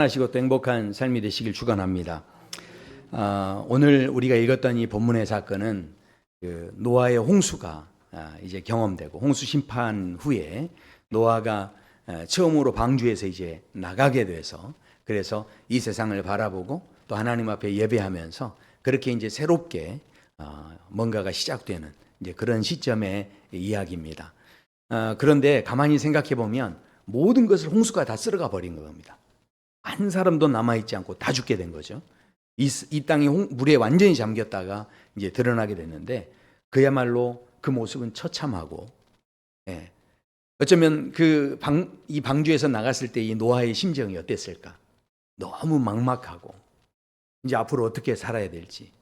하시고 또 행복한 삶이 되시길 축원합니다. 오늘 우리가 읽었던 이 본문의 사건은 노아의 홍수가 이제 경험되고 홍수 심판 후에 노아가 처음으로 방주에서 이제 나가게 돼서 그래서 이 세상을 바라보고 또 하나님 앞에 예배하면서 그렇게 이제 새롭게 뭔가가 시작되는 이제 그런 시점의 이야기입니다. 그런데 가만히 생각해 보면 모든 것을 홍수가 다 쓸어가 버린 겁니다. 한 사람도 남아있지 않고 다 죽게 된 거죠. 이 땅이 물에 완전히 잠겼다가 이제 드러나게 됐는데 그야말로 그 모습은 처참하고, 어쩌면 이 방주에서 나갔을 때 이 노아의 심정이 어땠을까? 너무 막막하고 이제 앞으로 어떻게 살아야 될지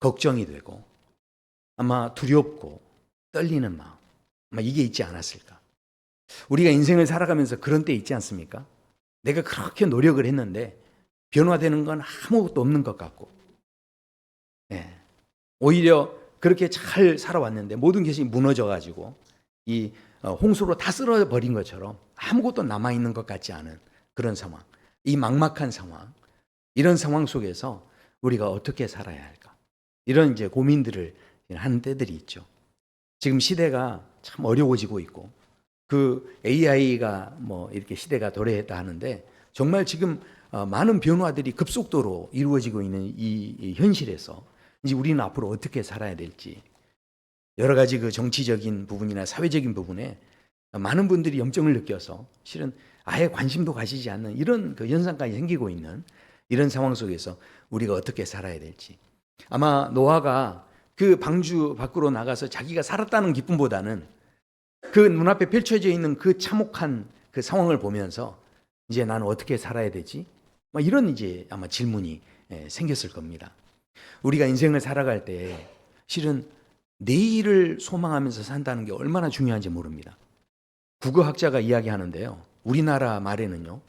걱정이 되고 아마 두렵고 떨리는 마음, 아마 이게 있지 않았을까? 우리가 인생을 살아가면서 그런 때 있지 않습니까? 내가 그렇게 노력을 했는데 변화되는 건 아무것도 없는 것 같고, 오히려 그렇게 잘 살아왔는데 모든 것이 무너져가지고 이 홍수로 다 쓸어버린 것처럼 아무것도 남아있는 것 같지 않은 그런 상황, 이 막막한 상황, 이런 상황 속에서 우리가 어떻게 살아야 할까? 이런 이제 고민들을 하는 때들이 있죠. 지금 시대가 참 어려워지고 있고 그 AI가 뭐 이렇게 시대가 도래했다 하는데 정말 지금 많은 변화들이 급속도로 이루어지고 있는 이 현실에서 이제 우리는 앞으로 어떻게 살아야 될지 여러 가지 그 정치적인 부분이나 사회적인 부분에 많은 분들이 염증을 느껴서 실은 아예 관심도 가지지 않는 이런 그 현상까지 생기고 있는 이런 상황 속에서 우리가 어떻게 살아야 될지 아마 노아가 그 방주 밖으로 나가서 자기가 살았다는 기쁨보다는 그 눈앞에 펼쳐져 있는 그 참혹한 그 상황을 보면서 이제 나는 어떻게 살아야 되지? 이런 이제 아마 질문이 생겼을 겁니다. 우리가 인생을 살아갈 때 실은 내일을 소망하면서 산다는 게 얼마나 중요한지 모릅니다. 국어학자가 이야기하는데요. 우리나라 말에는요.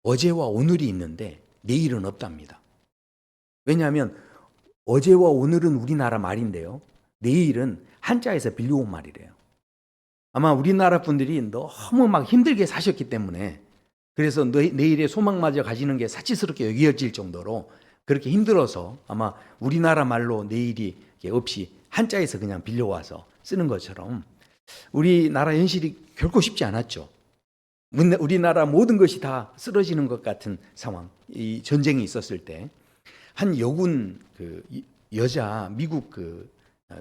어제와 오늘이 있는데 내일은 없답니다. 왜냐하면 어제와 오늘은 우리나라 말인데요. 내일은 한자에서 빌려온 말이래요. 아마 우리나라 분들이 너무 막 힘들게 사셨기 때문에 그래서 내일의 소망마저 가지는 게 사치스럽게 여겨질 정도로 그렇게 힘들어서 아마 우리나라 말로 내일이 없이 한자에서 그냥 빌려와서 쓰는 것처럼 우리나라 현실이 결코 쉽지 않았죠. 우리나라 모든 것이 다 쓰러지는 것 같은 상황, 이 전쟁이 있었을 때 한 여군 그 여자 미국 그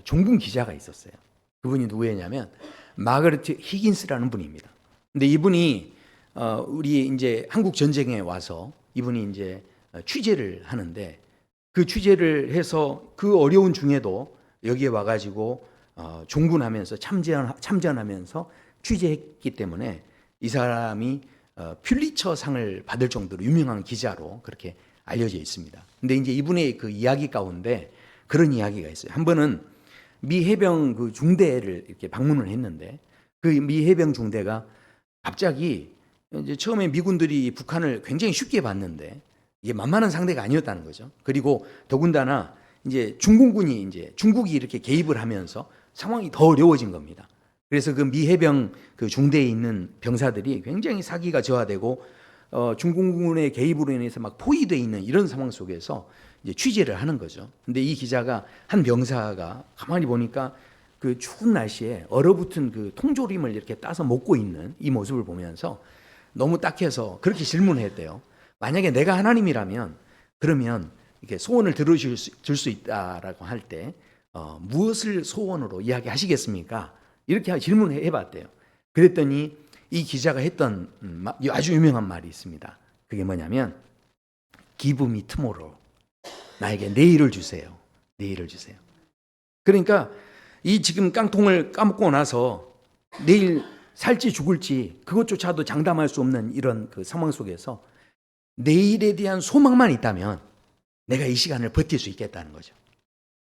종군 기자가 있었어요. 그분이 누구였냐면 마거리트 히긴스라는 분입니다. 근데 이분이 우리 이제 한국 전쟁에 와서 이분이 이제 취재를 하는데 그 취재를 해서 그 어려운 중에도 여기에 와가지고 종군하면서 참전하면서 취재했기 때문에 이 사람이 퓰리처 상을 받을 정도로 유명한 기자로 그렇게 알려져 있습니다. 근데 이제 이분의 그 이야기 가운데 그런 이야기가 있어요. 한 번은 미 해병 그 중대를 이렇게 방문을 했는데 그 미 해병 중대가 갑자기 이제 처음에 미군들이 북한을 굉장히 쉽게 봤는데 이게 만만한 상대가 아니었다는 거죠. 그리고 더군다나 이제 중공군이 이제 중국이 이렇게 개입을 하면서 상황이 더 어려워진 겁니다. 그래서 그 미 해병 그 중대에 있는 병사들이 굉장히 사기가 저하되고 중공군의 개입으로 인해서 막 포위되어 있는 이런 상황 속에서 이제 취재를 하는 거죠. 근데 이 기자가 한 병사가 가만히 보니까 그 추운 날씨에 얼어붙은 그 통조림을 이렇게 따서 먹고 있는 이 모습을 보면서 너무 딱해서 그렇게 질문을 했대요. 만약에 내가 하나님이라면 그러면 이렇게 소원을 들어줄 수 있다라고 할 때 무엇을 소원으로 이야기하시겠습니까? 이렇게 질문을 해봤대요. 그랬더니 이 기자가 했던 아주 유명한 말이 있습니다. 그게 뭐냐면 Give me tomorrow. 나에게 내일을 주세요. 내일을 주세요. 그러니까 이 지금 깡통을 까먹고 나서 내일 살지 죽을지 그것조차도 장담할 수 없는 이런 그 상황 속에서 내일에 대한 소망만 있다면 내가 이 시간을 버틸 수 있겠다는 거죠.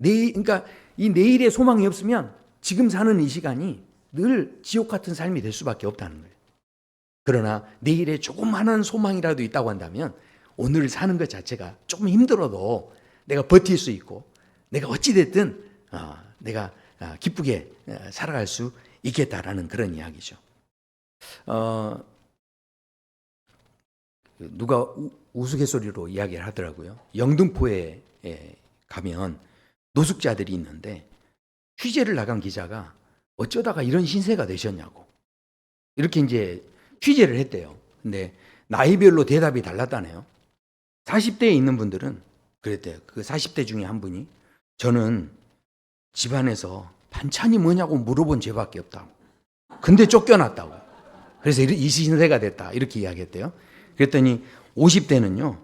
그러니까 이 내일의 소망이 없으면 지금 사는 이 시간이 늘 지옥 같은 삶이 될 수밖에 없다는 거예요. 그러나 내일에 조그마한 소망이라도 있다고 한다면 오늘 사는 것 자체가 조금 힘들어도 내가 버틸 수 있고 내가 어찌됐든 내가 기쁘게 살아갈 수 있겠다라는 그런 이야기죠. 누가 우스갯소리로 이야기를 하더라고요. 영등포에 가면 노숙자들이 있는데 취재를 나간 기자가 어쩌다가 이런 신세가 되셨냐고 이렇게 이제 취재를 했대요. 근데 나이별로 대답이 달랐다네요. 40대에 있는 분들은 그랬대요. 그 40대 중에 한 분이 저는 집안에서 반찬이 뭐냐고 물어본 죄밖에 없다고. 근데 쫓겨났다고. 그래서 이 신세가 됐다. 이렇게 이야기했대요. 그랬더니 50대는요.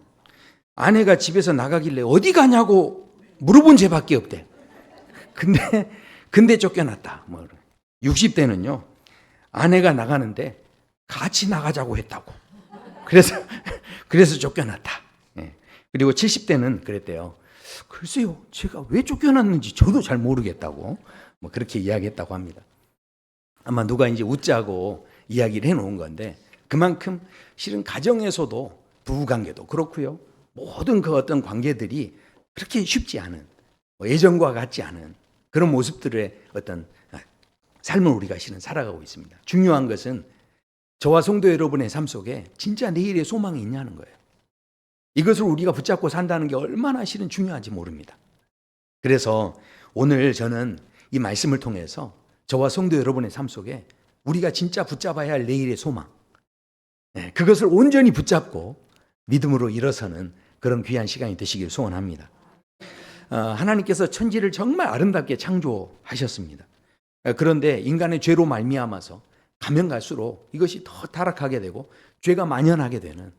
아내가 집에서 나가길래 어디 가냐고 물어본 죄밖에 없대. 근데 쫓겨났다. 60대는요. 아내가 나가는데 같이 나가자고 했다고. 그래서 쫓겨났다. 그리고 70대는 그랬대요. 글쎄요, 제가 왜 쫓겨났는지 저도 잘 모르겠다고 그렇게 이야기했다고 합니다. 아마 누가 이제 웃자고 이야기를 해놓은 건데 그만큼 실은 가정에서도 부부관계도 그렇고요. 모든 그 어떤 관계들이 그렇게 쉽지 않은 예전과 같지 않은 그런 모습들의 어떤 삶을 우리가 실은 살아가고 있습니다. 중요한 것은 저와 성도 여러분의 삶 속에 진짜 내일의 소망이 있냐는 거예요. 이것을 우리가 붙잡고 산다는 게 얼마나 실은 중요한지 모릅니다. 그래서 오늘 저는 이 말씀을 통해서 저와 성도 여러분의 삶 속에 우리가 진짜 붙잡아야 할 내일의 소망, 그것을 온전히 붙잡고 믿음으로 일어서는 그런 귀한 시간이 되시길 소원합니다. 하나님께서 천지를 정말 아름답게 창조하셨습니다. 그런데 인간의 죄로 말미암아서 가면 갈수록 이것이 더 타락하게 되고 죄가 만연하게 되는.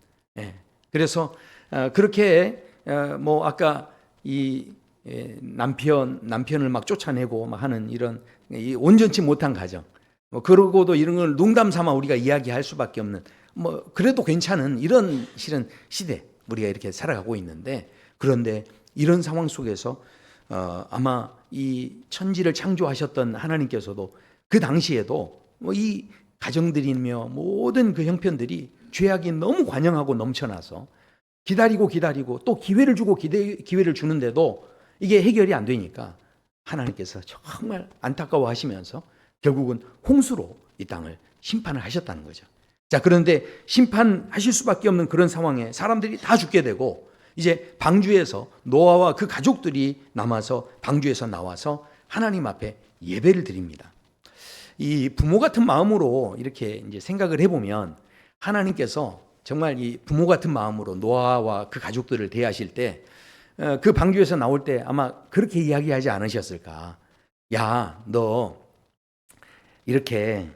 그렇게 아까 이 남편을 막 쫓아내고 막 하는 이런 온전치 못한 가정. 그러고도 이런 걸 농담 삼아 우리가 이야기할 수밖에 없는 그래도 괜찮은 이런 실은 시대 우리가 이렇게 살아가고 있는데 그런데 이런 상황 속에서 아마 이 천지를 창조하셨던 하나님께서도 그 당시에도 이 가정들이며 모든 그 형편들이 죄악이 너무 관영하고 넘쳐나서 기다리고 또 기회를 주고 기회를 주는데도 이게 해결이 안 되니까 하나님께서 정말 안타까워하시면서 결국은 홍수로 이 땅을 심판을 하셨다는 거죠. 자, 그런데 심판하실 수밖에 없는 그런 상황에 사람들이 다 죽게 되고 이제 방주에서 노아와 그 가족들이 남아서 방주에서 나와서 하나님 앞에 예배를 드립니다. 이 부모 같은 마음으로 이렇게 이제 생각을 해보면 하나님께서 정말 이 부모 같은 마음으로 노아와 그 가족들을 대하실 때 그 방주에서 나올 때 아마 그렇게 이야기하지 않으셨을까? 야, 너 이렇게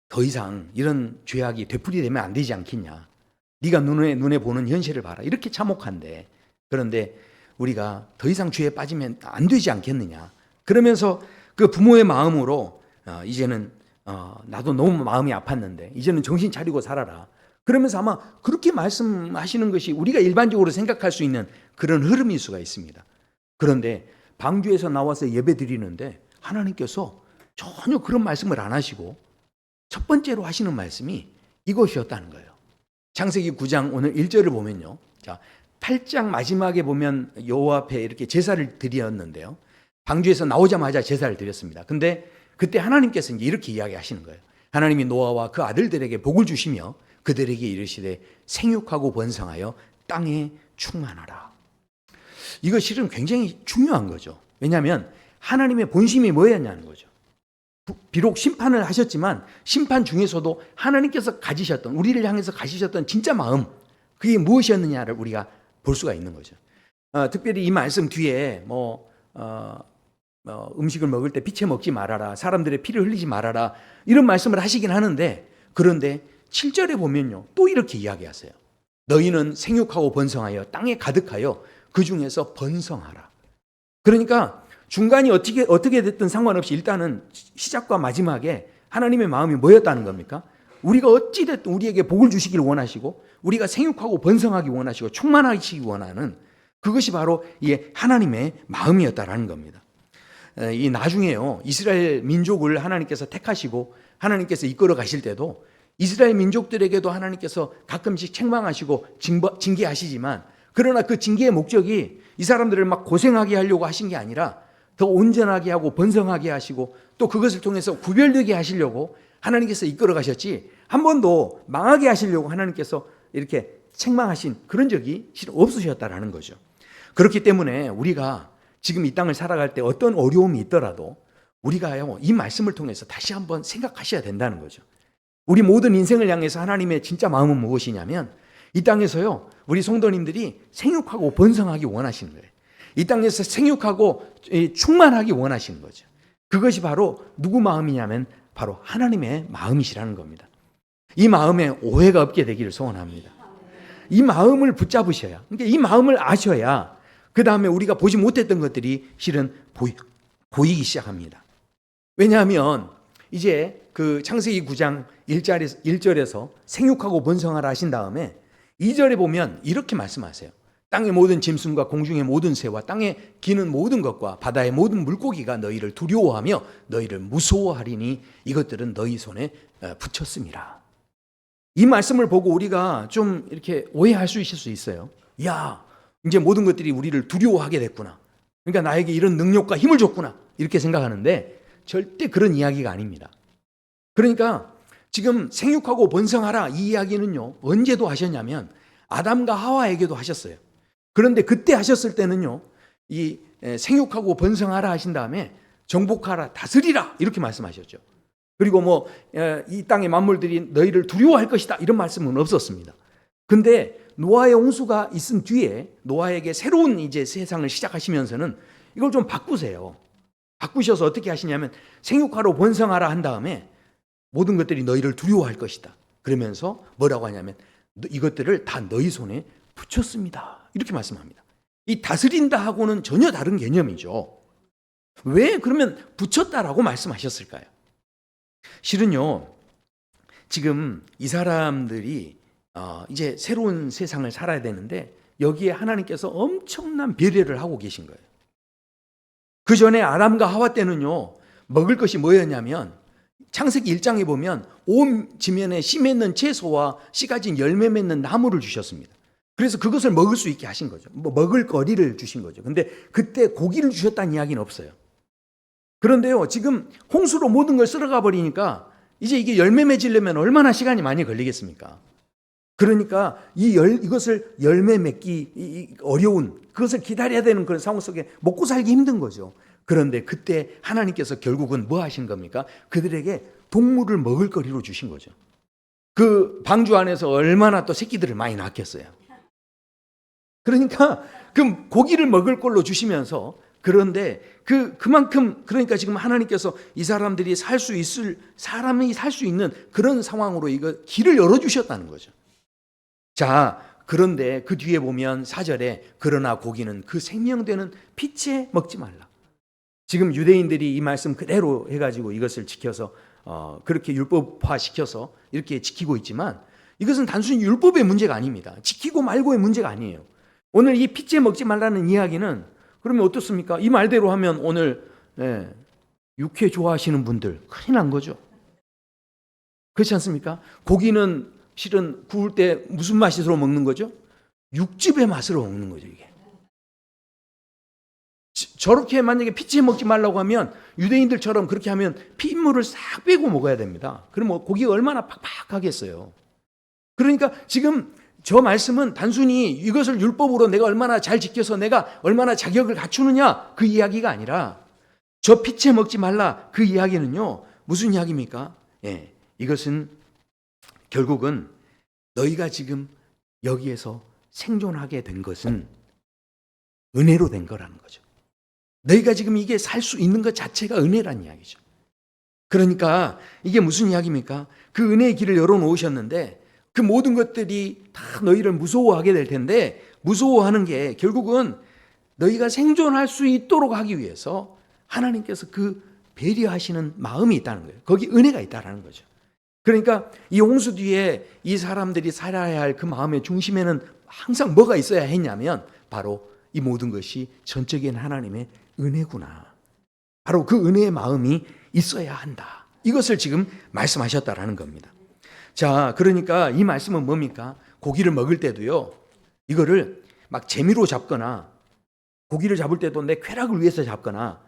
더 이상 이런 죄악이 되풀이되면 안 되지 않겠냐? 네가 눈에 보는 현실을 봐라. 이렇게 참혹한데 그런데 우리가 더 이상 죄에 빠지면 안 되지 않겠느냐? 그러면서 그 부모의 마음으로 이제는 나도 너무 마음이 아팠는데 이제는 정신 차리고 살아라. 그러면서 아마 그렇게 말씀하시는 것이 우리가 일반적으로 생각할 수 있는 그런 흐름일 수가 있습니다. 그런데 방주에서 나와서 예배 드리는데 하나님께서 전혀 그런 말씀을 안 하시고 첫 번째로 하시는 말씀이 이것이었다는 거예요. 창세기 9장 오늘 1절을 보면요. 자, 8장 마지막에 보면 여호와 앞에 이렇게 제사를 드렸는데요. 방주에서 나오자마자 제사를 드렸습니다. 근데 그때 하나님께서 이렇게 이야기하시는 거예요. 하나님이 노아와 그 아들들에게 복을 주시며 그들에게 이르시되 생육하고 번성하여 땅에 충만하라. 이거 실은 굉장히 중요한 거죠. 왜냐하면 하나님의 본심이 뭐였냐는 거죠. 비록 심판을 하셨지만 심판 중에서도 하나님께서 가지셨던 우리를 향해서 가지셨던 진짜 마음 그게 무엇이었느냐를 우리가 볼 수가 있는 거죠. 특별히 이 말씀 뒤에 음식을 먹을 때 피채 먹지 말아라. 사람들의 피를 흘리지 말아라. 이런 말씀을 하시긴 하는데 그런데 7절에 보면요. 또 이렇게 이야기하세요. 너희는 생육하고 번성하여 땅에 가득하여 그 중에서 번성하라. 그러니까 중간이 어떻게 됐든 상관없이 일단은 시작과 마지막에 하나님의 마음이 뭐였다는 겁니까? 우리가 어찌됐든 우리에게 복을 주시길 원하시고 우리가 생육하고 번성하기 원하시고 충만하시기 원하는 그것이 바로 이 하나님의 마음이었다라는 겁니다. 이 나중에요. 이스라엘 민족을 하나님께서 택하시고 하나님께서 이끌어 가실 때도 이스라엘 민족들에게도 하나님께서 가끔씩 책망하시고 징계하시지만 그러나 그 징계의 목적이 이 사람들을 막 고생하게 하려고 하신 게 아니라 더 온전하게 하고 번성하게 하시고 또 그것을 통해서 구별되게 하시려고 하나님께서 이끌어 가셨지 한 번도 망하게 하시려고 하나님께서 이렇게 책망하신 그런 적이 실은 없으셨다라는 거죠. 그렇기 때문에 우리가 지금 이 땅을 살아갈 때 어떤 어려움이 있더라도 우리가요, 이 말씀을 통해서 다시 한번 생각하셔야 된다는 거죠. 우리 모든 인생을 향해서 하나님의 진짜 마음은 무엇이냐면 이 땅에서요, 우리 성도님들이 생육하고 번성하기 원하시는 거예요. 이 땅에서 생육하고 충만하기 원하시는 거죠. 그것이 바로 누구 마음이냐면 바로 하나님의 마음이시라는 겁니다. 이 마음에 오해가 없게 되기를 소원합니다. 이 마음을 붙잡으셔야, 그러니까 이 마음을 아셔야 그 다음에 우리가 보지 못했던 것들이 실은 보이기 시작합니다. 왜냐하면 이제 그 창세기 9장 1절에서 생육하고 번성하라 하신 다음에 2절에 보면 이렇게 말씀하세요. 땅의 모든 짐승과 공중의 모든 새와 땅에 기는 모든 것과 바다의 모든 물고기가 너희를 두려워하며 너희를 무서워하리니 이것들은 너희 손에 붙였음이라. 이 말씀을 보고 우리가 좀 이렇게 오해할 수 있을 수 있어요. 야, 이제 모든 것들이 우리를 두려워하게 됐구나. 그러니까 나에게 이런 능력과 힘을 줬구나. 이렇게 생각하는데 절대 그런 이야기가 아닙니다. 그러니까 지금 생육하고 번성하라 이 이야기는요, 언제도 하셨냐면 아담과 하와에게도 하셨어요. 그런데 그때 하셨을 때는요, 이 생육하고 번성하라 하신 다음에 정복하라, 다스리라 이렇게 말씀하셨죠. 그리고 뭐 이 땅의 만물들이 너희를 두려워할 것이다 이런 말씀은 없었습니다. 근데 노아의 홍수가 있은 뒤에 노아에게 새로운 이제 세상을 시작하시면서는 이걸 좀 바꾸세요. 바꾸셔서 어떻게 하시냐면 생육하러 번성하라 한 다음에 모든 것들이 너희를 두려워할 것이다. 그러면서 뭐라고 하냐면 이것들을 다 너희 손에 붙였습니다. 이렇게 말씀합니다. 이 다스린다 하고는 전혀 다른 개념이죠. 왜 그러면 붙였다라고 말씀하셨을까요? 실은요, 지금 이 사람들이 이제 새로운 세상을 살아야 되는데 여기에 하나님께서 엄청난 배려를 하고 계신 거예요. 그 전에 아담과 하와 때는요, 먹을 것이 뭐였냐면 창세기 1장에 보면 온 지면에 씨 맺는 채소와 씨 가진 열매 맺는 나무를 주셨습니다. 그래서 그것을 먹을 수 있게 하신 거죠. 뭐 먹을 거리를 주신 거죠. 근데 그때 고기를 주셨다는 이야기는 없어요. 그런데요, 지금 홍수로 모든 걸 쓸어가 버리니까 이제 이게 열매 맺으려면 얼마나 시간이 많이 걸리겠습니까? 그러니까 이것을 열매 맺기 어려운, 그것을 기다려야 되는 그런 상황 속에 먹고 살기 힘든 거죠. 그런데 그때 하나님께서 결국은 뭐 하신 겁니까? 그들에게 동물을 먹을 거리로 주신 거죠. 그 방주 안에서 얼마나 또 새끼들을 많이 낳겠어요. 그러니까 그 고기를 먹을 걸로 주시면서, 그런데 그만큼, 그러니까 지금 하나님께서 이 사람들이 사람이 살 수 있는 그런 상황으로 이거 길을 열어주셨다는 거죠. 자, 그런데 그 뒤에 보면 4절에 그러나 고기는 그 생명되는 피채 먹지 말라. 지금 유대인들이 이 말씀 그대로 해가지고 이것을 지켜서 그렇게 율법화 시켜서 이렇게 지키고 있지만 이것은 단순히 율법의 문제가 아닙니다. 지키고 말고의 문제가 아니에요. 오늘 이 피채 먹지 말라는 이야기는 그러면 어떻습니까? 이 말대로 하면 오늘 육회 좋아하시는 분들 큰일 난 거죠. 그렇지 않습니까? 고기는 실은 구울 때 무슨 맛으로 먹는 거죠? 육즙의 맛으로 먹는 거죠, 이게. 저렇게 만약에 피채 먹지 말라고 하면 유대인들처럼 그렇게 하면 핏물을 싹 빼고 먹어야 됩니다. 그럼 고기가 얼마나 팍팍하겠어요. 그러니까 지금 저 말씀은 단순히 이것을 율법으로 내가 얼마나 잘 지켜서 내가 얼마나 자격을 갖추느냐 그 이야기가 아니라 저 피채 먹지 말라 그 이야기는요, 무슨 이야기입니까? 이것은 결국은 너희가 지금 여기에서 생존하게 된 것은 은혜로 된 거라는 거죠. 너희가 지금 이게 살 수 있는 것 자체가 은혜란 이야기죠. 그러니까 이게 무슨 이야기입니까? 그 은혜의 길을 열어놓으셨는데 그 모든 것들이 다 너희를 무서워하게 될 텐데, 무서워하는 게 결국은 너희가 생존할 수 있도록 하기 위해서 하나님께서 그 배려하시는 마음이 있다는 거예요. 거기 은혜가 있다는 거죠. 그러니까 이 홍수 뒤에 이 사람들이 살아야 할 그 마음의 중심에는 항상 뭐가 있어야 했냐면 바로 이 모든 것이 전적인 하나님의 은혜구나. 바로 그 은혜의 마음이 있어야 한다. 이것을 지금 말씀하셨다라는 겁니다. 자, 그러니까 이 말씀은 뭡니까? 고기를 먹을 때도요, 이거를 막 재미로 잡거나 고기를 잡을 때도 내 쾌락을 위해서 잡거나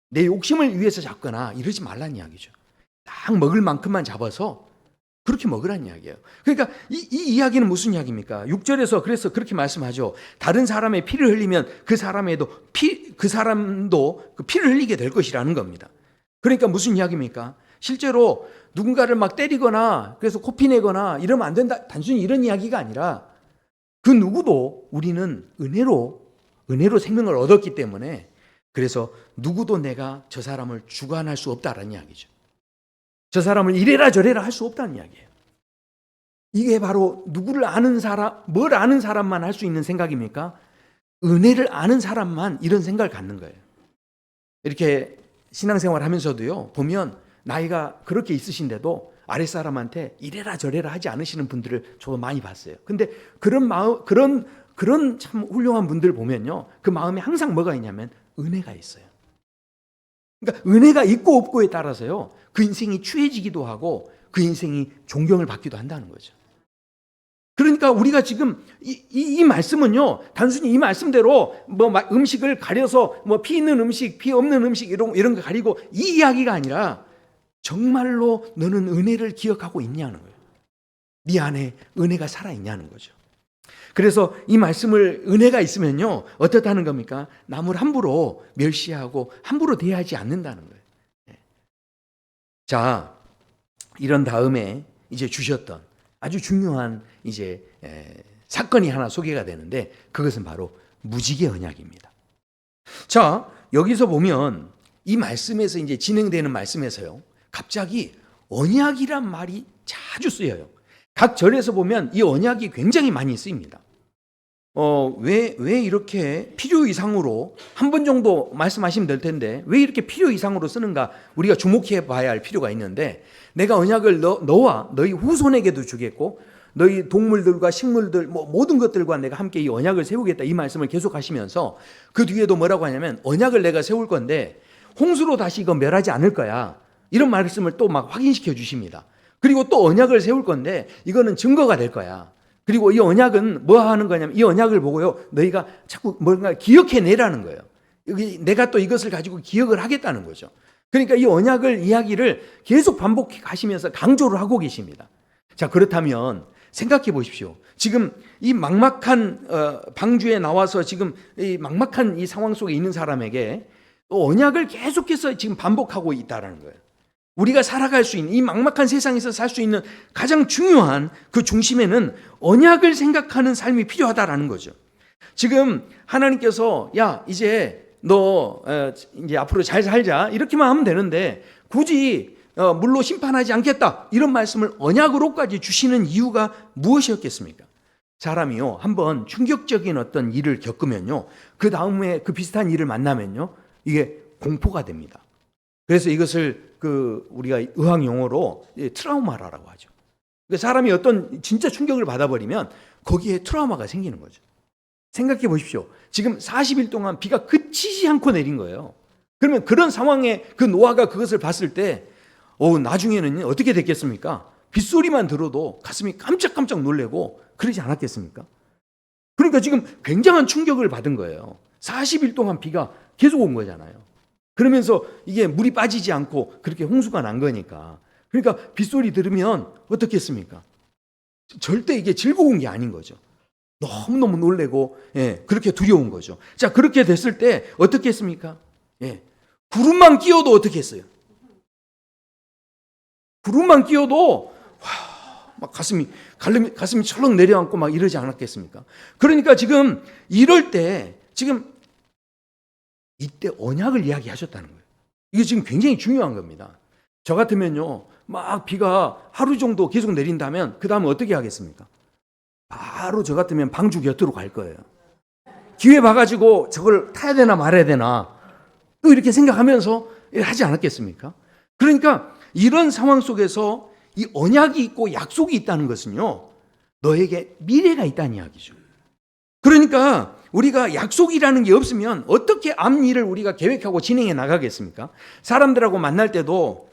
내 욕심을 위해서 잡거나 이러지 말라는 이야기죠. 딱 먹을 만큼만 잡아서 그렇게 먹으란 이야기예요. 그러니까 이 이야기는 무슨 이야기입니까? 6절에서 그래서 그렇게 말씀하죠. 다른 사람의 피를 흘리면 그 사람도 그 피를 흘리게 될 것이라는 겁니다. 그러니까 무슨 이야기입니까? 실제로 누군가를 막 때리거나 그래서 코피 내거나 이러면 안 된다. 단순히 이런 이야기가 아니라 그 누구도 우리는 은혜로 생명을 얻었기 때문에 그래서 누구도 내가 저 사람을 주관할 수 없다라는 이야기죠. 저 사람을 이래라 저래라 할 수 없다는 이야기예요. 이게 바로 누구를 아는 사람, 뭘 아는 사람만 할 수 있는 생각입니까? 은혜를 아는 사람만 이런 생각을 갖는 거예요. 이렇게 신앙생활 하면서도요, 보면 나이가 그렇게 있으신데도 아랫사람한테 이래라 저래라 하지 않으시는 분들을 저도 많이 봤어요. 근데 그런 마음, 그런 참 훌륭한 분들 보면요, 그 마음에 항상 뭐가 있냐면 은혜가 있어요. 그러니까 은혜가 있고 없고에 따라서요, 그 인생이 추해지기도 하고 그 인생이 존경을 받기도 한다는 거죠. 그러니까 우리가 지금 이 말씀은요, 단순히 이 말씀대로 뭐 음식을 가려서 뭐 피 있는 음식, 피 없는 음식 이런 거 가리고 이 이야기가 아니라 정말로 너는 은혜를 기억하고 있냐는 거예요. 네 안에 은혜가 살아있냐는 거죠. 그래서 이 말씀을 은혜가 있으면요, 어떻다는 겁니까? 남을 함부로 멸시하고 함부로 대하지 않는다는 거예요. 자, 이런 다음에 이제 주셨던 아주 중요한 이제 사건이 하나 소개가 되는데 그것은 바로 무지개 언약입니다. 자, 여기서 보면 이 말씀에서 이제 진행되는 말씀에서요, 갑자기 언약이란 말이 자주 쓰여요. 각 절에서 보면 이 언약이 굉장히 많이 쓰입니다. 왜 이렇게 필요 이상으로 한 번 정도 말씀하시면 될 텐데 왜 이렇게 필요 이상으로 쓰는가 우리가 주목해 봐야 할 필요가 있는데, 내가 언약을 너와 너희 후손에게도 주겠고 너희 동물들과 식물들 모든 것들과 내가 함께 이 언약을 세우겠다, 이 말씀을 계속 하시면서 그 뒤에도 뭐라고 하냐면 언약을 내가 세울 건데 홍수로 다시 이거 멸하지 않을 거야, 이런 말씀을 또 막 확인시켜 주십니다. 그리고 또 언약을 세울 건데 이거는 증거가 될 거야. 그리고 이 언약은 뭐 하는 거냐면 이 언약을 보고요, 너희가 자꾸 뭔가 기억해내라는 거예요. 내가 또 이것을 가지고 기억을 하겠다는 거죠. 그러니까 이 언약을 이야기를 계속 반복하시면서 강조를 하고 계십니다. 자, 그렇다면 생각해 보십시오. 지금 이 막막한 방주에 나와서 지금 이 막막한 이 상황 속에 있는 사람에게 또 언약을 계속해서 지금 반복하고 있다는 거예요. 우리가 살아갈 수 있는 이 막막한 세상에서 살 수 있는 가장 중요한 그 중심에는 언약을 생각하는 삶이 필요하다라는 거죠. 지금 하나님께서 야 이제 너 이제 앞으로 잘 살자 이렇게만 하면 되는데 굳이 물로 심판하지 않겠다 이런 말씀을 언약으로까지 주시는 이유가 무엇이었겠습니까? 사람이요 한번 충격적인 어떤 일을 겪으면요, 그 다음에 그 비슷한 일을 만나면요 이게 공포가 됩니다. 그래서 이것을 우리가 의학 용어로 트라우마라고 하죠. 사람이 어떤 진짜 충격을 받아버리면 거기에 트라우마가 생기는 거죠. 생각해 보십시오. 지금 40일 동안 비가 그치지 않고 내린 거예요. 그러면 그런 상황에 그 노아가 그것을 봤을 때 나중에는 어떻게 됐겠습니까? 빗소리만 들어도 가슴이 깜짝깜짝 놀래고 그러지 않았겠습니까? 그러니까 지금 굉장한 충격을 받은 거예요. 40일 동안 비가 계속 온 거잖아요. 그러면서 이게 물이 빠지지 않고 그렇게 홍수가 난 거니까. 그러니까 빗소리 들으면 어떻겠습니까? 절대 이게 즐거운 게 아닌 거죠. 너무너무 놀래고 그렇게 두려운 거죠. 자, 그렇게 됐을 때 어떻게 했습니까? 구름만 끼어도 어떻게 했어요? 구름만 끼어도 막 가슴이 철렁 내려앉고 막 이러지 않았겠습니까? 그러니까 지금 이럴 때 지금 이때 언약을 이야기하셨다는 거예요. 이게 지금 굉장히 중요한 겁니다. 저 같으면요, 막 비가 하루 정도 계속 내린다면 그 다음에 어떻게 하겠습니까? 바로 저 같으면 방주 곁으로 갈 거예요. 기회 봐가지고 저걸 타야 되나 말아야 되나 또 이렇게 생각하면서 하지 않았겠습니까? 그러니까 이런 상황 속에서 이 언약이 있고 약속이 있다는 것은요, 너에게 미래가 있다는 이야기죠. 그러니까 우리가 약속이라는 게 없으면 어떻게 앞일을 우리가 계획하고 진행해 나가겠습니까? 사람들하고 만날 때도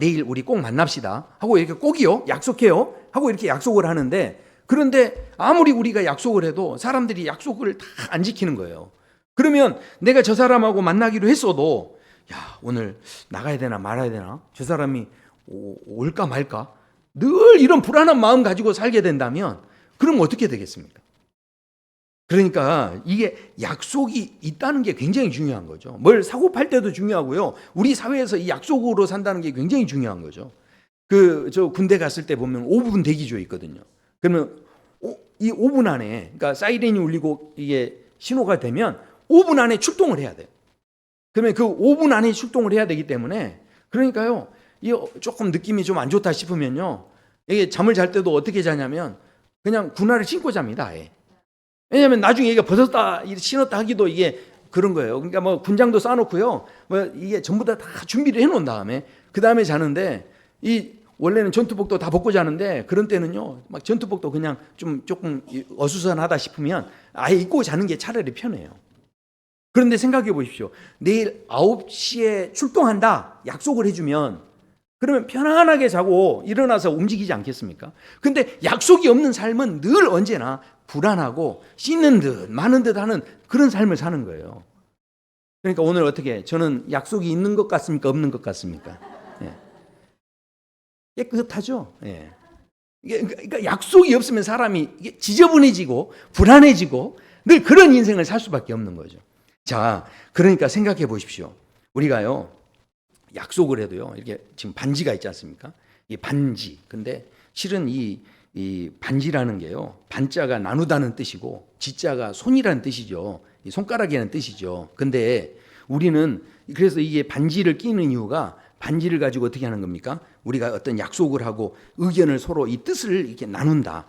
내일 우리 꼭 만납시다 하고 이렇게 꼭이요 약속해요 하고 이렇게 약속을 하는데, 그런데 아무리 우리가 약속을 해도 사람들이 약속을 다 안 지키는 거예요. 그러면 내가 저 사람하고 만나기로 했어도 야 오늘 나가야 되나 말아야 되나, 저 사람이 올까 말까, 늘 이런 불안한 마음 가지고 살게 된다면 그럼 어떻게 되겠습니까? 그러니까 이게 약속이 있다는 게 굉장히 중요한 거죠. 뭘 사고 팔 때도 중요하고요. 우리 사회에서 이 약속으로 산다는 게 굉장히 중요한 거죠. 저 군대 갔을 때 보면 5분 대기조 있거든요. 그러면 이 5분 안에, 그러니까 사이렌이 울리고 이게 신호가 되면 5분 안에 출동을 해야 돼요. 그러면 그 5분 안에 출동을 해야 되기 때문에, 그러니까요, 이 조금 느낌이 좀 안 좋다 싶으면요, 이게 잠을 잘 때도 어떻게 자냐면 그냥 군화를 신고 잡니다. 아예. 왜냐하면 나중에 이게 벗었다 신었다 하기도 이게 그런 거예요. 그러니까 뭐 군장도 싸놓고요, 뭐 이게 전부 다 준비를 해놓은 다음에 그 다음에 자는데, 이 원래는 전투복도 다 벗고 자는데 그런 때는요, 막 전투복도 그냥 조금 어수선하다 싶으면 아예 입고 자는 게 차라리 편해요. 그런데 생각해 보십시오. 내일 9시에 출동한다 약속을 해주면 그러면 편안하게 자고 일어나서 움직이지 않겠습니까? 근데 약속이 없는 삶은 늘 언제나 불안하고 씻는 듯 마는 듯 하는 그런 삶을 사는 거예요. 그러니까 오늘 어떻게, 저는 약속이 있는 것 같습니까? 없는 것 같습니까? 예. 깨끗하죠? 예. 그러니까 약속이 없으면 사람이 지저분해지고 불안해지고 늘 그런 인생을 살 수밖에 없는 거죠. 자, 그러니까 생각해 보십시오. 우리가요, 약속을 해도요, 이렇게 지금 반지가 있지 않습니까? 이 반지. 근데 실은 이 반지라는 게요, 반자가 나누다는 뜻이고 지자가 손이라는 뜻이죠. 이 손가락이라는 뜻이죠. 근데 우리는 그래서 이게 반지를 끼는 이유가, 반지를 가지고 어떻게 하는 겁니까? 우리가 어떤 약속을 하고 의견을 서로 이 뜻을 이렇게 나눈다.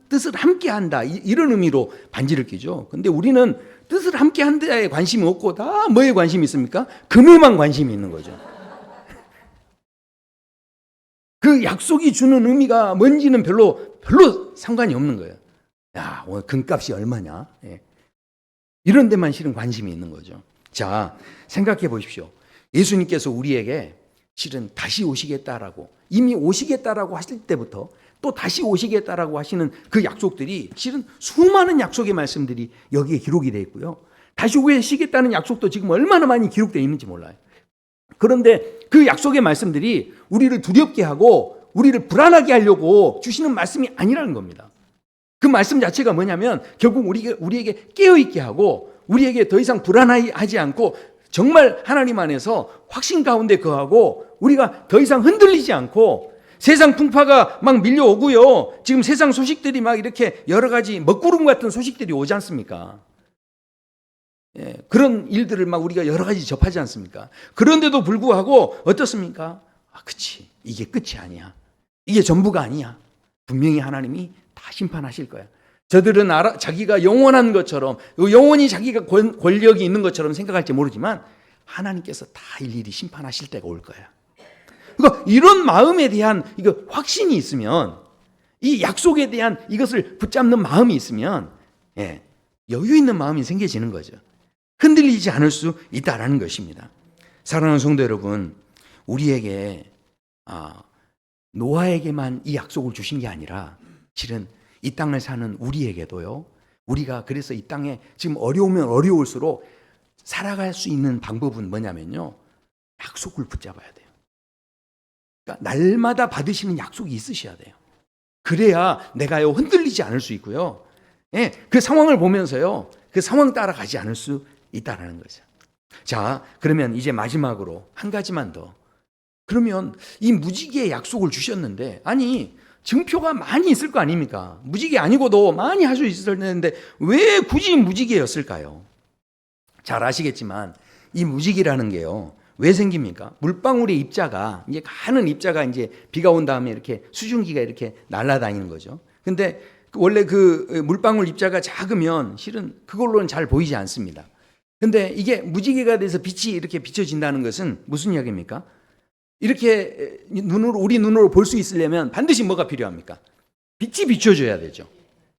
뜻을 함께 한다. 이런 의미로 반지를 끼죠. 근데 우리는 뜻을 함께 한다에 관심이 없고 다 뭐에 관심이 있습니까? 금에만 관심이 있는 거죠. 그 약속이 주는 의미가 뭔지는 별로 상관이 없는 거예요. 야, 오늘 금값이 얼마냐? 예. 이런 데만 실은 관심이 있는 거죠. 자, 생각해 보십시오. 예수님께서 우리에게 실은 다시 오시겠다라고, 이미 오시겠다라고 하실 때부터 또 다시 오시겠다라고 하시는 그 약속들이, 실은 수많은 약속의 말씀들이 여기에 기록이 되어 있고요. 다시 오시겠다는 약속도 지금 얼마나 많이 기록되어 있는지 몰라요. 그런데 그 약속의 말씀들이 우리를 두렵게 하고 우리를 불안하게 하려고 주시는 말씀이 아니라는 겁니다. 그 말씀 자체가 뭐냐면 결국 우리에게 깨어있게 하고 우리에게 더 이상 불안하지 않고 정말 하나님 안에서 확신 가운데 거하고 우리가 더 이상 흔들리지 않고, 세상 풍파가 막 밀려오고요, 지금 세상 소식들이 막 이렇게 여러 가지 먹구름 같은 소식들이 오지 않습니까? 예, 그런 일들을 막 우리가 여러 가지 접하지 않습니까? 그런데도 불구하고 어떻습니까? 그치, 이게 끝이 아니야, 이게 전부가 아니야. 분명히 하나님이 다 심판하실 거야. 저들은 자기가 영원한 것처럼, 영원히 자기가 권력이 있는 것처럼 생각할지 모르지만 하나님께서 다 일일이 심판하실 때가 올 거야. 그러니까 이런 마음에 대한 확신이 있으면, 이 약속에 대한 이것을 붙잡는 마음이 있으면, 예, 여유 있는 마음이 생겨지는 거죠. 흔들리지 않을 수 있다라는 것입니다. 사랑하는 성도 여러분, 우리에게 노아에게만 이 약속을 주신 게 아니라 실은 이 땅을 사는 우리에게도요, 우리가 그래서 이 땅에 지금 어려우면 어려울수록 살아갈 수 있는 방법은 뭐냐면요, 약속을 붙잡아야 돼요. 그러니까 날마다 받으시는 약속이 있으셔야 돼요. 그래야 내가요 흔들리지 않을 수 있고요, 예, 그 상황을 보면서요 그 상황 따라 가지 않을 수 있다는 거죠. 자, 그러면 이제 마지막으로 한 가지만 더. 그러면 이 무지개의 약속을 주셨는데, 아니 증표가 많이 있을 거 아닙니까? 무지개 아니고도 많이 할 수 있을 텐데 왜 굳이 무지개였을까요? 잘 아시겠지만 이 무지개라는 게요, 왜 생깁니까? 물방울의 입자가, 이제 가는 입자가 이제 비가 온 다음에 이렇게 수증기가 이렇게 날아다니는 거죠. 근데 원래 그 물방울 입자가 작으면 실은 그걸로는 잘 보이지 않습니다. 근데 이게 무지개가 돼서 빛이 이렇게 비춰진다는 것은 무슨 이야기입니까? 이렇게 우리 눈으로 볼 수 있으려면 반드시 뭐가 필요합니까? 빛이 비춰줘야 되죠.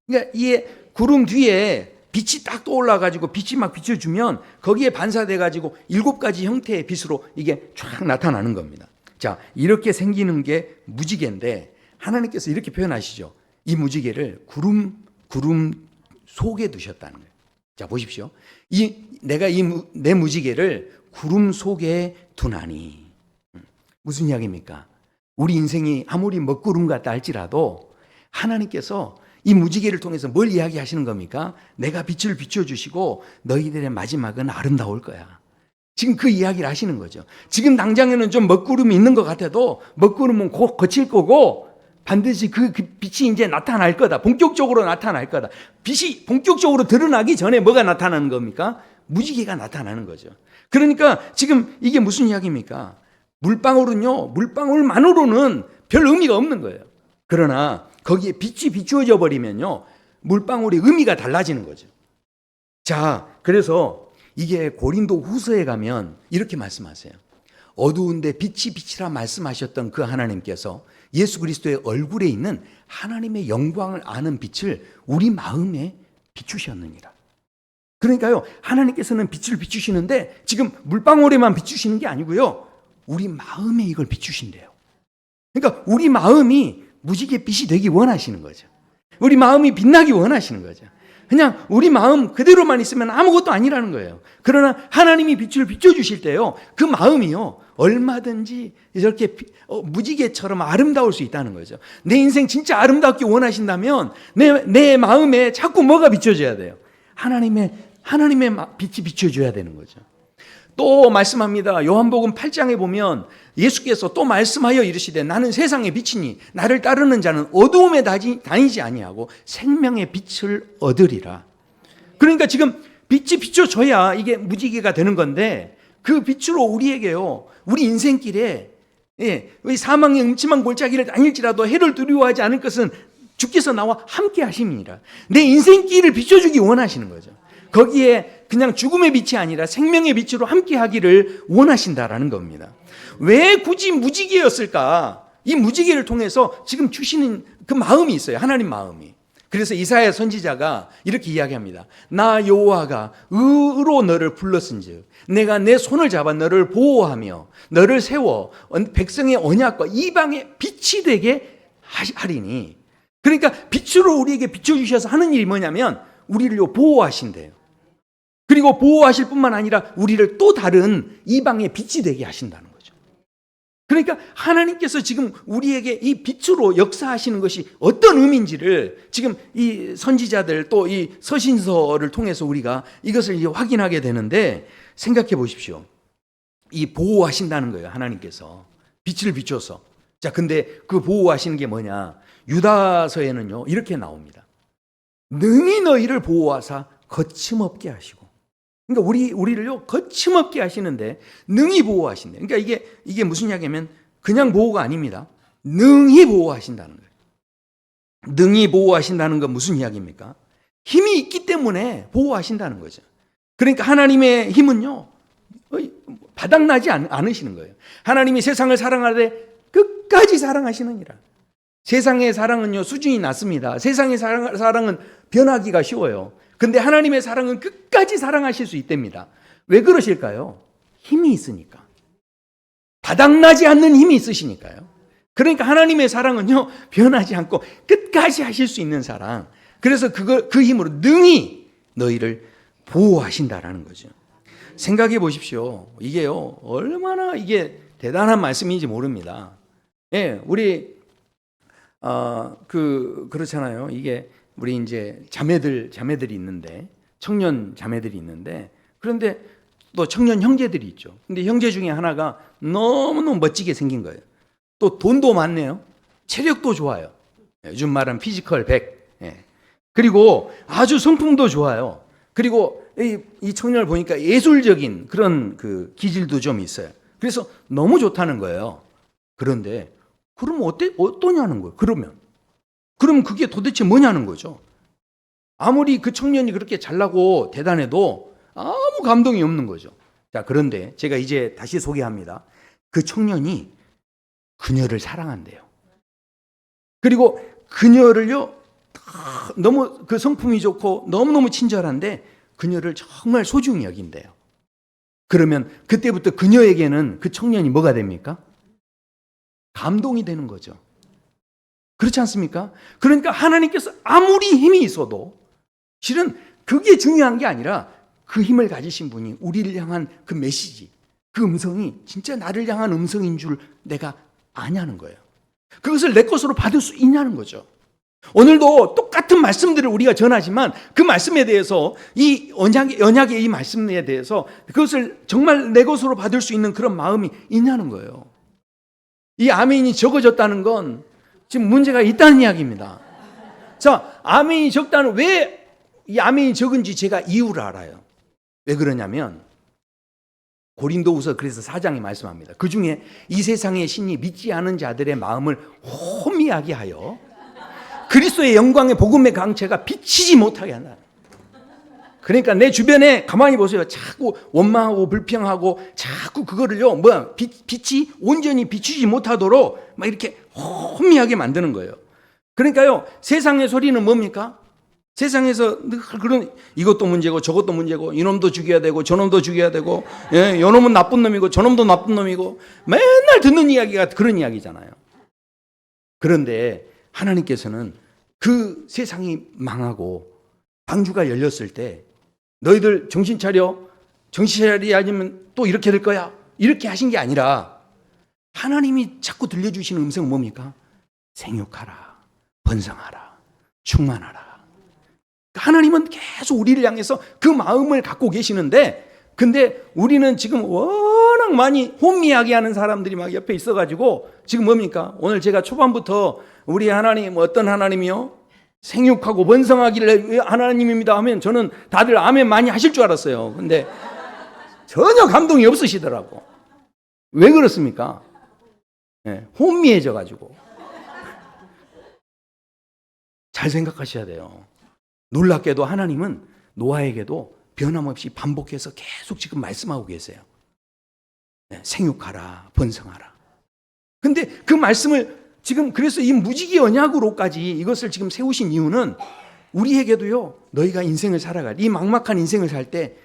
그러니까 이게 구름 뒤에 빛이 딱 떠올라가지고 빛이 막 비춰주면 거기에 반사돼가지고 7가지 형태의 빛으로 이게 쫙 나타나는 겁니다. 자, 이렇게 생기는 게 무지개인데 하나님께서 이렇게 표현하시죠. 이 무지개를 구름 속에 두셨다는 거예요. 자, 보십시오. 내가 내 무지개를 구름 속에 두나니. 무슨 이야기입니까? 우리 인생이 아무리 먹구름 같다 할지라도 하나님께서 이 무지개를 통해서 뭘 이야기하시는 겁니까? 내가 빛을 비춰주시고 너희들의 마지막은 아름다울 거야. 지금 그 이야기를 하시는 거죠. 지금 당장에는 좀 먹구름이 있는 것 같아도 먹구름은 곧 거칠 거고 반드시 그 빛이 이제 나타날 거다. 본격적으로 나타날 거다. 빛이 본격적으로 드러나기 전에 뭐가 나타나는 겁니까? 무지개가 나타나는 거죠. 그러니까 지금 이게 무슨 이야기입니까? 물방울은요, 물방울만으로는 별 의미가 없는 거예요. 그러나 거기에 빛이 비추어져 버리면요, 물방울의 의미가 달라지는 거죠. 자, 그래서 이게 고린도 후서에 가면 이렇게 말씀하세요. 어두운데 빛이 빛이라 말씀하셨던 그 하나님께서 예수 그리스도의 얼굴에 있는 하나님의 영광을 아는 빛을 우리 마음에 비추셨느니라. 그러니까요, 하나님께서는 빛을 비추시는데 지금 물방울에만 비추시는 게 아니고요, 우리 마음에 이걸 비추신대요. 그러니까 우리 마음이 무지개 빛이 되기 원하시는 거죠. 우리 마음이 빛나기 원하시는 거죠. 그냥 우리 마음 그대로만 있으면 아무것도 아니라는 거예요. 그러나 하나님이 빛을 비춰주실 때요, 그 마음이요, 얼마든지 저렇게 무지개처럼 아름다울 수 있다는 거죠. 내 인생 진짜 아름답게 원하신다면 내 마음에 자꾸 뭐가 비춰져야 돼요? 하나님의 빛이 비춰줘야 되는 거죠. 또 말씀합니다. 요한복음 8장에 보면 예수께서 또 말씀하여 이르시되 나는 세상의 빛이니 나를 따르는 자는 어두움에 다니지 아니하고 생명의 빛을 얻으리라. 그러니까 지금 빛이 비춰져야 이게 무지개가 되는 건데, 그 빛으로 우리에게요, 우리 인생길에 사망의 음침한 골짜기를 다닐지라도 해를 두려워하지 않을 것은 주께서 나와 함께 하심이니라. 내 인생길을 비춰주기 원하시는 거죠. 거기에 그냥 죽음의 빛이 아니라 생명의 빛으로 함께 하기를 원하신다라는 겁니다. 왜 굳이 무지개였을까? 이 무지개를 통해서 지금 주시는 그 마음이 있어요. 하나님 마음이. 그래서 이사야 선지자가 이렇게 이야기합니다. 나 여호와가 의로 너를 불렀은즉 내가 내 손을 잡아 너를 보호하며 너를 세워 백성의 언약과 이방의 빛이 되게 하리니. 그러니까 빛으로 우리에게 비춰주셔서 하는 일이 뭐냐면 우리를 보호하신대요. 그리고 보호하실 뿐만 아니라 우리를 또 다른 이방의 빛이 되게 하신다는 거죠. 그러니까 하나님께서 지금 우리에게 이 빛으로 역사하시는 것이 어떤 의미인지를 지금 이 선지자들 또 이 서신서를 통해서 우리가 이것을 이제 확인하게 되는데, 생각해 보십시오. 이 보호하신다는 거예요. 하나님께서 빛을 비춰서. 자, 근데 그 보호하시는 게 뭐냐? 유다서에는요 이렇게 나옵니다. 능히 너희를 보호하사 거침없게 하시고. 그러니까 우리를요 거침없게 하시는데 능히 보호하신대. 그러니까 이게 무슨 이야기냐면 그냥 보호가 아닙니다. 능히 보호하신다는 거예요. 능히 보호하신다는 건 무슨 이야기입니까? 힘이 있기 때문에 보호하신다는 거죠. 그러니까 하나님의 힘은요 바닥나지 않으시는 거예요. 하나님이 세상을 사랑하되 끝까지 사랑하시느니라. 세상의 사랑은요 수준이 낮습니다. 세상의 사랑은 변하기가 쉬워요. 근데 하나님의 사랑은 끝까지 사랑하실 수 있답니다. 왜 그러실까요? 힘이 있으니까. 바닥나지 않는 힘이 있으시니까요. 그러니까 하나님의 사랑은요 변하지 않고 끝까지 하실 수 있는 사랑. 그래서 그 힘으로 능히 너희를 보호하신다라는 거죠. 생각해 보십시오. 이게요 얼마나 이게 대단한 말씀인지 모릅니다. 예, 우리 그렇잖아요. 이게 우리 이제 자매들이 있는데, 청년 자매들이 있는데, 그런데 또 청년 형제들이 있죠. 근데 형제 중에 하나가 너무너무 멋지게 생긴 거예요. 또 돈도 많네요. 체력도 좋아요. 요즘 말하는 피지컬 100. 예. 그리고 아주 성품도 좋아요. 그리고 이 청년을 보니까 예술적인 그런 그 기질도 좀 있어요. 그래서 너무 좋다는 거예요. 그런데 그럼 어떠냐는 거예요. 그럼 그게 도대체 뭐냐는 거죠. 아무리 그 청년이 그렇게 잘나고 대단해도 아무 감동이 없는 거죠. 자, 그런데 제가 이제 다시 소개합니다. 그 청년이 그녀를 사랑한대요. 그리고 그녀를요 너무 그 성품이 좋고 너무너무 친절한데 그녀를 정말 소중히 여긴대요. 그러면 그때부터 그녀에게는 그 청년이 뭐가 됩니까? 감동이 되는 거죠. 그렇지 않습니까? 그러니까 하나님께서 아무리 힘이 있어도 실은 그게 중요한 게 아니라 그 힘을 가지신 분이 우리를 향한 그 메시지, 그 음성이 진짜 나를 향한 음성인 줄 내가 아냐는 거예요. 그것을 내 것으로 받을 수 있냐는 거죠. 오늘도 똑같은 말씀들을 우리가 전하지만 그 말씀에 대해서 이 언약의 이 말씀에 대해서 그것을 정말 내 것으로 받을 수 있는 그런 마음이 있냐는 거예요. 이 아멘이 적어졌다는 건 지금 문제가 있다는 이야기입니다. 자, 아멘이 적다는 왜 이 아멘이 적은지 제가 이유를 알아요. 왜 그러냐면 고린도후서 그래서 4장에 말씀합니다. 그 중에 이 세상의 신이 믿지 않은 자들의 마음을 혼미하게 하여 그리스도의 영광의 복음의 강체가 비치지 못하게 한다. 그러니까 내 주변에 가만히 보세요. 자꾸 원망하고 불평하고 자꾸 그거를요, 빛이 온전히 비추지 못하도록 막 이렇게 혼미하게 만드는 거예요. 그러니까요, 세상의 소리는 뭡니까? 세상에서 늘 그런 이것도 문제고 저것도 문제고 이놈도 죽여야 되고 저놈도 죽여야 되고 요놈은 나쁜 놈이고 저놈도 나쁜 놈이고 맨날 듣는 이야기가 그런 이야기잖아요. 그런데 하나님께서는 그 세상이 망하고 방주가 열렸을 때 너희들 정신 차리지 않으면 또 이렇게 될 거야. 이렇게 하신 게 아니라 하나님이 자꾸 들려주시는 음성은 뭡니까? 생육하라, 번성하라, 충만하라. 하나님은 계속 우리를 향해서 그 마음을 갖고 계시는데 근데 우리는 지금 워낙 많이 혼미하게 하는 사람들이 막 옆에 있어가지고 지금 뭡니까? 오늘 제가 초반부터 우리 하나님 어떤 하나님이요? 생육하고 번성하기를 하나님입니다 하면 저는 다들 아멘 많이 하실 줄 알았어요. 근데 전혀 감동이 없으시더라고. 왜 그렇습니까? 혼미해져가지고. 잘 생각하셔야 돼요. 놀랍게도 하나님은 노아에게도 변함없이 반복해서 계속 지금 말씀하고 계세요. 생육하라, 번성하라. 근데 그 말씀을 지금 그래서 이 무지개 언약으로까지 이것을 지금 세우신 이유는 우리에게도요, 너희가 인생을 살아갈, 이 막막한 인생을 살 때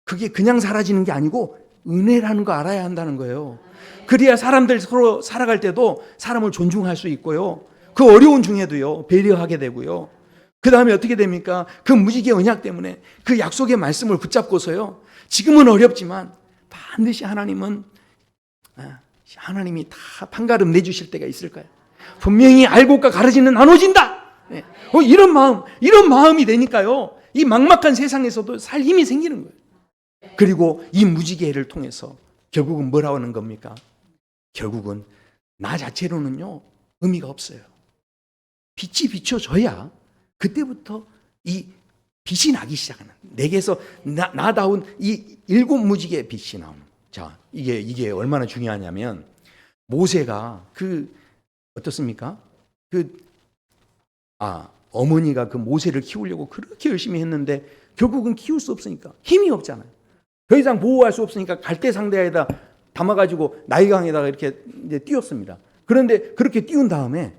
그게 그냥 사라지는 게 아니고 은혜라는 거 알아야 한다는 거예요. 그래야 사람들 서로 살아갈 때도 사람을 존중할 수 있고요. 그 어려운 중에도요, 배려하게 되고요. 그 다음에 어떻게 됩니까? 그 무지개 언약 때문에 그 약속의 말씀을 붙잡고서요, 지금은 어렵지만 반드시 하나님이 다 판가름 내주실 때가 있을 거예요. 분명히 알곡과 가르지는 나눠진다. 이런 마음이 되니까요, 이 막막한 세상에서도 살 힘이 생기는 거예요. 그리고 이 무지개를 통해서 결국은 뭐라고 하는 겁니까? 결국은 나 자체로는요, 의미가 없어요. 빛이 비춰져야 그때부터 이 빛이 나기 시작하는, 내게서 나다운 이 일곱 무지개의 빛이 나오는. 자, 이게 얼마나 중요하냐면 모세가 어떻습니까? 어머니가 그 모세를 키우려고 그렇게 열심히 했는데 결국은 키울 수 없으니까 힘이 없잖아요. 더 이상 보호할 수 없으니까 갈대 상대에다 담아가지고 나일강에다가 이렇게 이제 띄웠습니다. 그런데 그렇게 띄운 다음에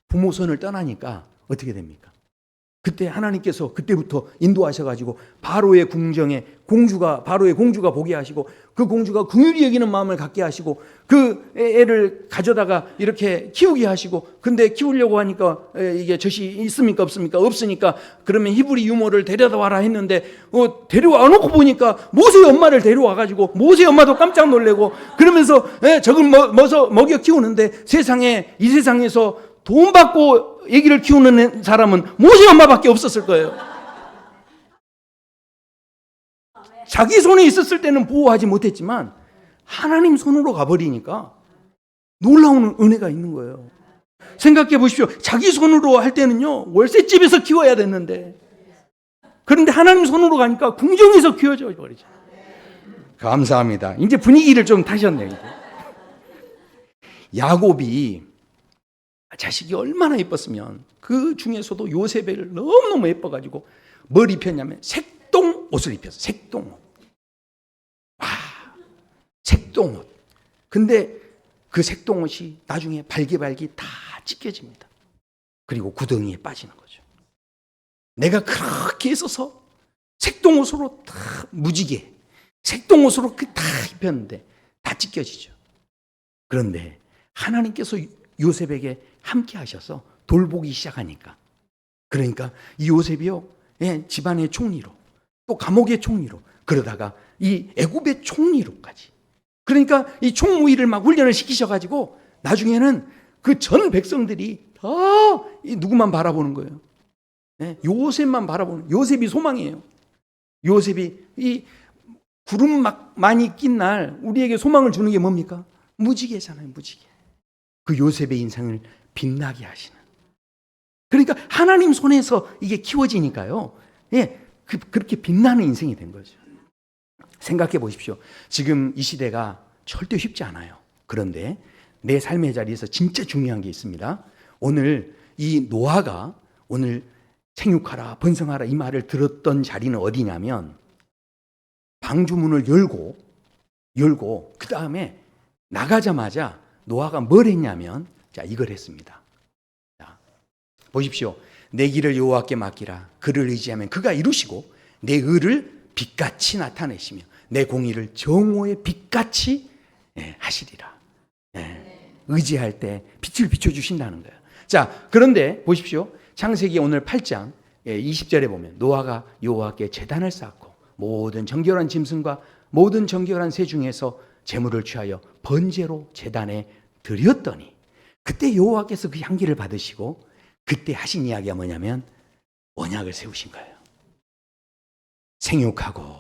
부모 손을 떠나니까 어떻게 됩니까? 그때 하나님께서 그때부터 인도하셔가지고 바로의 공주가 보게 하시고 그 공주가 긍휼히 여기는 마음을 갖게 하시고 그 애를 가져다가 이렇게 키우게 하시고, 근데 키우려고 하니까 이게 젖이 있습니까 없습니까? 없으니까 그러면 히브리 유모를 데려다 와라 했는데 데려와 놓고 보니까 모세의 엄마를 데려와가지고 모세의 엄마도 깜짝 놀래고 그러면서 저걸 먹여 키우는데 이 세상에서 돈 받고 아기를 키우는 사람은 모세 엄마밖에 없었을 거예요. 자기 손에 있었을 때는 보호하지 못했지만 하나님 손으로 가버리니까 놀라운 은혜가 있는 거예요. 생각해 보십시오. 자기 손으로 할 때는요, 월세집에서 키워야 됐는데, 그런데 하나님 손으로 가니까 궁정에서 키워져 버리죠. 감사합니다. 이제 분위기를 좀 타셨네요. 이제. 야곱이 자식이 얼마나 예뻤으면 그 중에서도 요셉을 너무너무 예뻐가지고 뭘 입혔냐면 색동 옷을 입혔어요. 색동옷. 색동옷. 근데 그 색동옷이 나중에 발기발기 다 찢겨집니다. 그리고 구덩이에 빠지는 거죠. 내가 그렇게 있어서 색동옷으로 다 무지개, 색동옷으로 다 입혔는데 다 찢겨지죠. 그런데 하나님께서 요셉에게 함께 하셔서 돌보기 시작하니까, 그러니까 이 요셉이요, 집안의 총리로, 또 감옥의 총리로, 그러다가 이 애굽의 총리로까지, 그러니까 이 총무위를 막 훈련을 시키셔가지고 나중에는 그 전 백성들이 다 이 누구만 바라보는 거예요. 네? 요셉만 바라보는, 요셉이 소망이에요. 요셉이 이 구름 막 많이 낀 날 우리에게 소망을 주는 게 뭡니까? 무지개잖아요, 무지개. 그 요셉의 인생을 빛나게 하시는. 그러니까 하나님 손에서 이게 키워지니까요. 예, 그렇게 빛나는 인생이 된 거죠. 생각해 보십시오. 지금 이 시대가 절대 쉽지 않아요. 그런데 내 삶의 자리에서 진짜 중요한 게 있습니다. 오늘 이 노아가 오늘 생육하라, 번성하라 이 말을 들었던 자리는 어디냐면 방주문을 열고 그 다음에 나가자마자 노아가 뭘 했냐면 자, 이걸 했습니다. 자, 보십시오. 내 길을 여호와께 맡기라. 그를 의지하면 그가 이루시고 내 의를 빛같이 나타내시며 내 공의를 정오의 빛같이 하시리라. 의지할 때 빛을 비춰주신다는 거예요. 자, 그런데 보십시오. 창세기 오늘 8장 20절에 보면 노아가 여호와께 제단을 쌓고 모든 정결한 짐승과 모든 정결한 새 중에서 제물을 취하여 번제로 제단에 드렸더니 그때 여호와께서 그 향기를 받으시고 그때 하신 이야기가 뭐냐면 언약을 세우신 거예요. 생육하고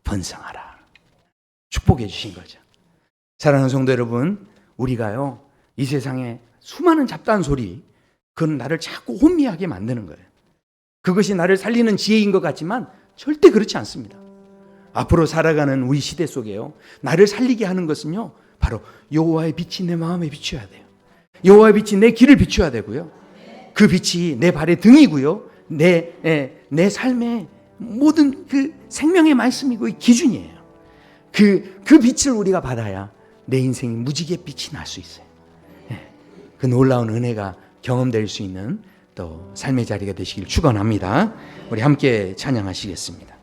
번성하라. 축복해 주신 거죠. 사랑하는 성도 여러분, 우리가요 이 세상에 수많은 잡다한 소리, 그건 나를 자꾸 혼미하게 만드는 거예요. 그것이 나를 살리는 지혜인 것 같지만 절대 그렇지 않습니다. 앞으로 살아가는 우리 시대 속에요, 나를 살리게 하는 것은요 바로 여호와의 빛이 내 마음에 비춰야 돼요. 여호와의 빛이 내 길을 비춰야 되고요, 그 빛이 내 발의 등이고요, 내 삶의 모든 그 생명의 말씀이고 기준이에요. 그 빛을 우리가 받아야 내 인생이 무지개 빛이 날 수 있어요. 그 놀라운 은혜가 경험될 수 있는 또 삶의 자리가 되시길 축원합니다. 우리 함께 찬양하시겠습니다.